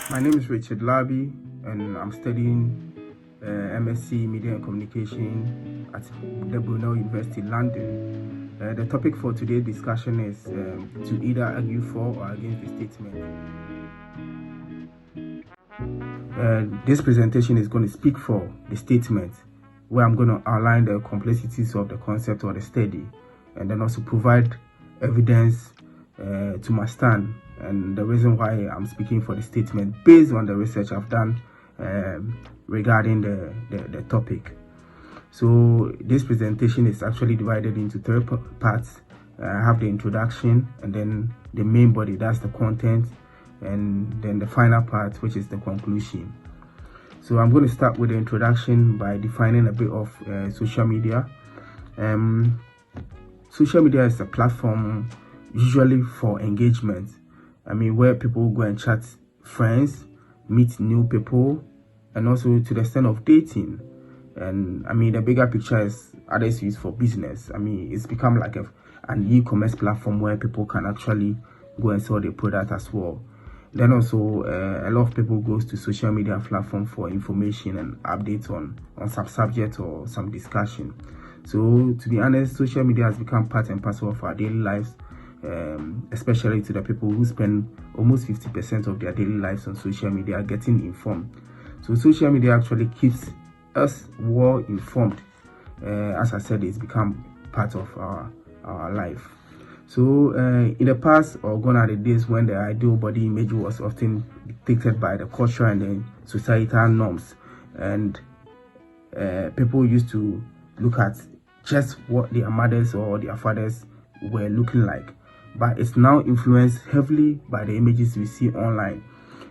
My name is Richard Labi, and I'm studying MSc Media and Communication at the Brunel University, London. The topic for today's discussion is to either argue for or against the statement. This presentation is going to speak for the statement, where I'm going to outline the complexities of the concept or the study, and then also provide evidence to my stand and the reason why I'm speaking for the statement based on the research I've done regarding the topic. So this presentation is actually divided into three parts. I have the introduction, and then the main body, that's the content, and then the final part, which is the conclusion. So I'm going to start with the introduction by defining a bit of social media. Social media is a platform usually for engagement. Where people go and chat friends, meet new people, and also to the extent of dating. And the bigger picture is others use for business. It's become like an e-commerce platform where people can actually go and sell their product as well. Then also a lot of people goes to social media platform for information and updates on some subject or some discussion. So to be honest, social media has become part and parcel of our daily lives, especially to the people who spend almost 50% of their daily lives on social media getting informed. So social media actually keeps us well informed. As I said, it's become part of our life. So in the past, or gone are the days when the ideal body image was often dictated by the culture and the societal norms, and people used to look at just what their mothers or their fathers were looking like. But it's now influenced heavily by the images we see online.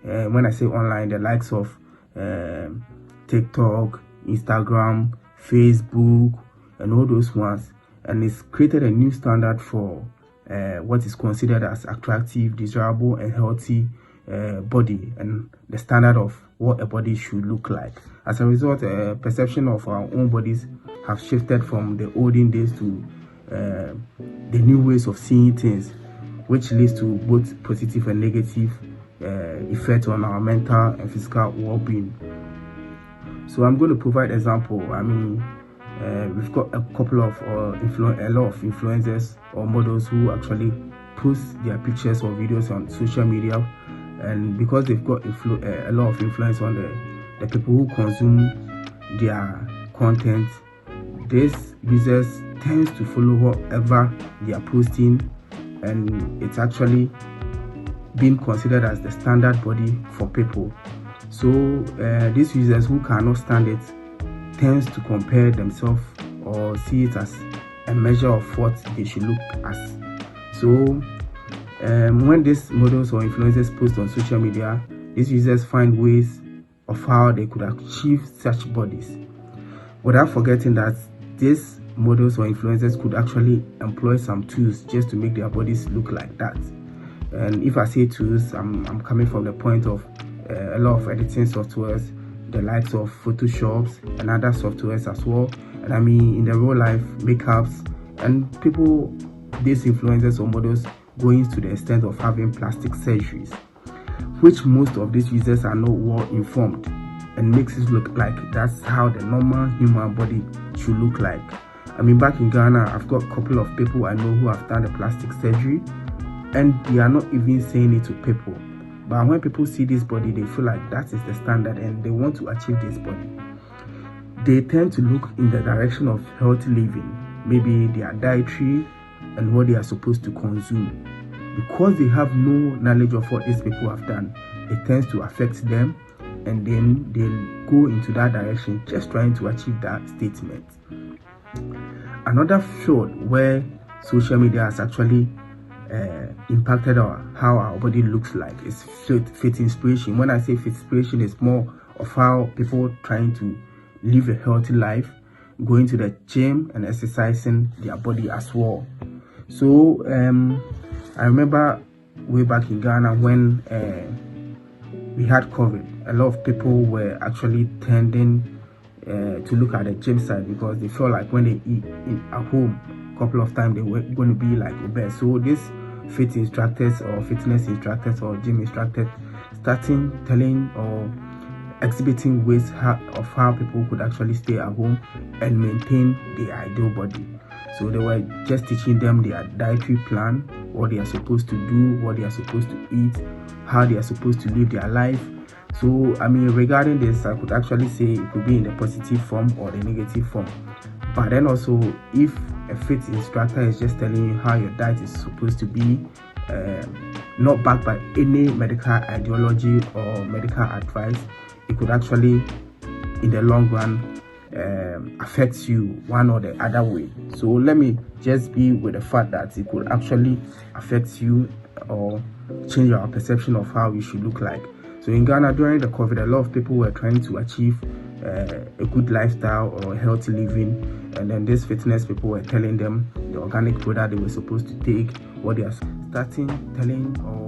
When I say online, the likes of TikTok, Instagram, Facebook, and all those ones. And it's created a new standard for what is considered as attractive, desirable, and healthy body, and the standard of what a body should look like. As a result, perception of our own bodies have shifted from the olden days to the new ways of seeing things, which leads to both positive and negative effects on our mental and physical well-being. So I'm going to provide example. We've got a couple of a lot of influencers or models who actually post their pictures or videos on social media, and because they've got a lot of influence on the people who consume their content, these users tends to follow whatever they are posting, and it's actually being considered as the standard body for people. So these users who cannot stand it tends to compare themselves or see it as a measure of what they should look as. So when these models or influencers post on social media, these users find ways of how they could achieve such bodies, without forgetting that these models or influencers could actually employ some tools just to make their bodies look like that. And if I say tools, I'm coming from the point of a lot of editing softwares, the likes of Photoshops and other softwares as well. And in the real life, makeups, and people, these influencers or models, going to the extent of having plastic surgeries, which most of these users are not well informed, and makes it look like that's how the normal human body should look like. Back in Ghana, I've got a couple of people I know who have done the plastic surgery, and they are not even saying it to people. But when people see this body, they feel like that is the standard and they want to achieve this body. They tend to look in the direction of healthy living, maybe their dietary and what they are supposed to consume. Because they have no knowledge of what these people have done, it tends to affect them, and then they'll go into that direction just trying to achieve that statement. Another field where social media has actually impacted how our body looks like is fit inspiration. When I say fit inspiration, it's more of how people trying to live a healthy life, going to the gym and exercising their body as well. So I remember way back in Ghana when we had COVID, a lot of people were actually tending to look at the gym side because they felt like when they eat at home a couple of times they were going to be like obese. So these fit instructors or fitness instructors or gym instructors starting telling or exhibiting ways of how people could actually stay at home and maintain the ideal body. So they were just teaching them their dietary plan, what they are supposed to do, what they are supposed to eat, how they are supposed to live their life. So I mean, regarding this, I could actually say it could be in the positive form or the negative form. But then also, if a fit instructor is just telling you how your diet is supposed to be, not backed by any medical ideology or medical advice, it could actually, in the long run, affect you one or the other way. So let me just be with the fact that it could actually affect you or change your perception of how you should look like. So in Ghana during the COVID, a lot of people were trying to achieve a good lifestyle or healthy living, and then these fitness people were telling them the organic product they were supposed to take, what they are starting telling or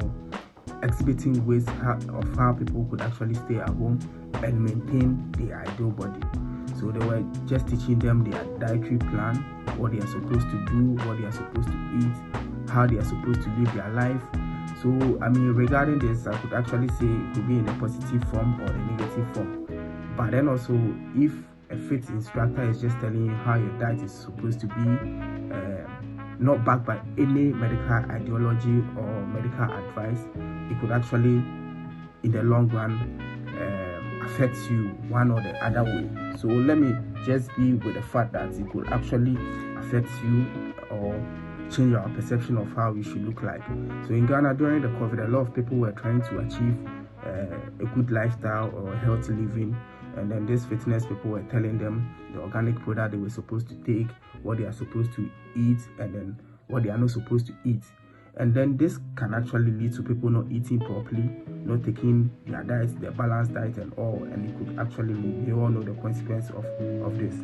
exhibiting ways of how people could actually stay at home and maintain the ideal body. So they were just teaching them their dietary plan, what they are supposed to do, what they are supposed to eat, how they are supposed to live their life. So I mean, regarding this, I could actually say it could be in a positive form or a negative form. But then also, if a fit instructor is just telling you how your diet is supposed to be, not backed by any medical ideology or medical advice, it could actually, in the long run, affect you one or the other way. So let me just be with the fact that it could actually affect you or change your perception of how you should look like. So in Ghana during the COVID, a lot of people were trying to achieve a good lifestyle or healthy living, and then these fitness people were telling them the organic product they were supposed to take, what they are supposed to eat, and then what they are not supposed to eat. And then this can actually lead to people not eating properly, not taking their diets, their balanced diet and all, and it could actually lead, we all know the consequence of this.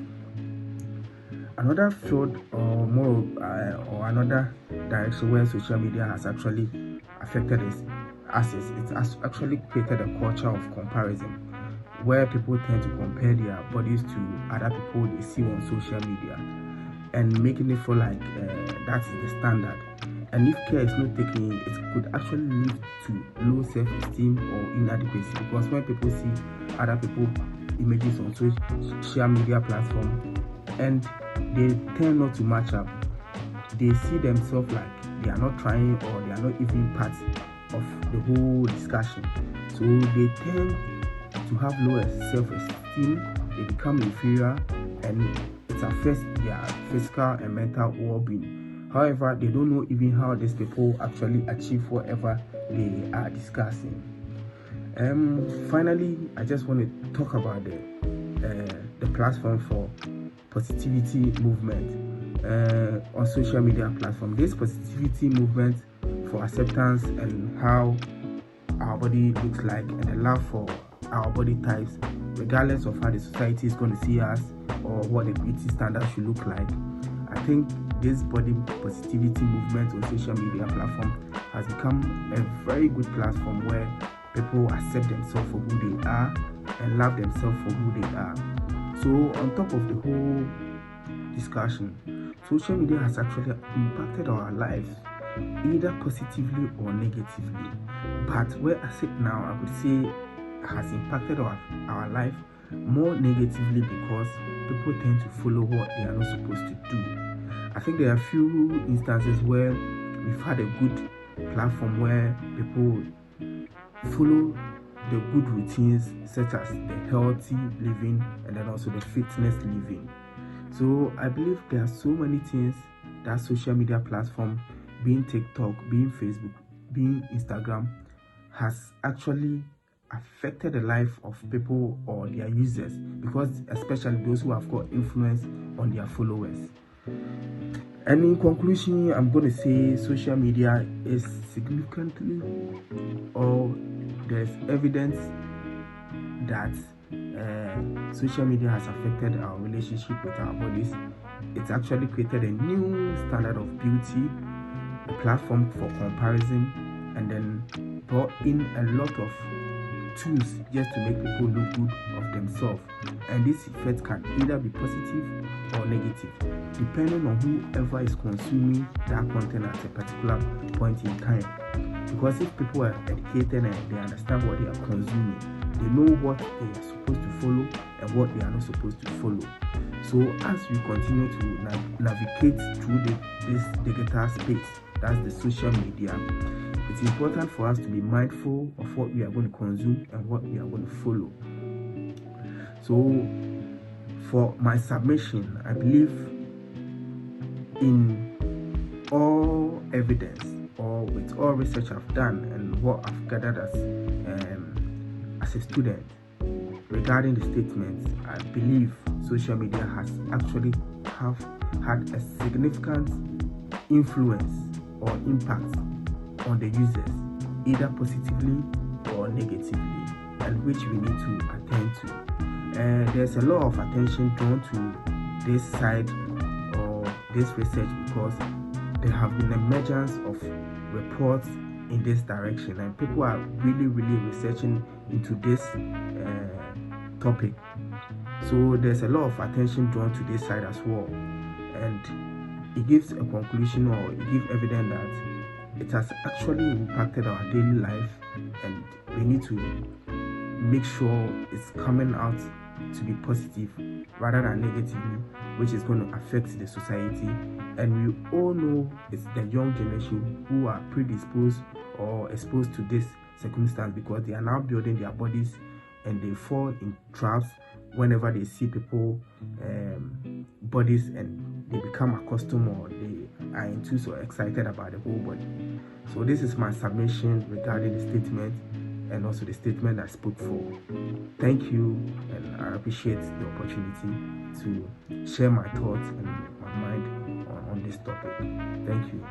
Another field or more or another direction where social media has actually affected us is it has actually created a culture of comparison, where people tend to compare their bodies to other people they see on social media and making it feel like that is the standard. And if care is not taken, it could actually lead to low self-esteem or inadequacy, because when people see other people images on social media platform and they tend not to match up, they see themselves like they are not trying or they are not even part of the whole discussion. So they tend to have lower self-esteem, they become inferior, and it affects their physical and mental well-being. However, they don't know even how these people actually achieve whatever they are discussing. Finally, I just want to talk about the platform for positivity movement on social media platform. This positivity movement for acceptance and how our body looks like, and the love for our body types, regardless of how the society is going to see us or what the beauty standard should look like. I think this body positivity movement on social media platform has become a very good platform where people accept themselves for who they are and love themselves for who they are. So on top of the whole discussion, social media has actually impacted our lives either positively or negatively. But where I sit now, I would say has impacted our life more negatively, because people tend to follow what they are not supposed to do. I think there are a few instances where we've had a good platform where people follow the good routines, such as the healthy living and then also the fitness living. So I believe there are so many things that social media platform, being TikTok, being Facebook, being Instagram, has actually affected the life of people or their users, because especially those who have got influence on their followers. And in conclusion, I'm going to say social media is significantly, or there's evidence that social media has affected our relationship with our bodies. It's actually created a new standard of beauty, a platform for comparison, and then brought in a lot of tools just to make people look good of themselves. And this effect can either be positive or negative, depending on whoever is consuming that content at a particular point in time. Because if people are educated and they understand what they are consuming, they know what they are supposed to follow and what they are not supposed to follow. So as we continue to navigate through this digital space, that's the social media, it's important for us to be mindful of what we are going to consume and what we are going to follow. So for my submission, I believe in all evidence or with all research I've done and what I've gathered as a student regarding the statements, I believe social media has actually had a significant influence or impact on the users, either positively or negatively, and which we need to attend to. There's a lot of attention drawn to this side or this research because there have been emergence of reports in this direction, and people are really researching into this topic. So there's a lot of attention drawn to this side as well, and it gives a conclusion or it gives evidence that it has actually impacted our daily life, and we need to make sure it's coming out to be positive rather than negatively, which is going to affect the society. And we all know it's the young generation who are predisposed or exposed to this circumstance because they are now building their bodies and they fall in traps whenever they see people bodies, and they become accustomed or they are into or excited about the whole body. So this is my submission regarding the statement and also the statement I spoke for. Thank you, and I appreciate the opportunity to share my thoughts and my mind on this topic. Thank you.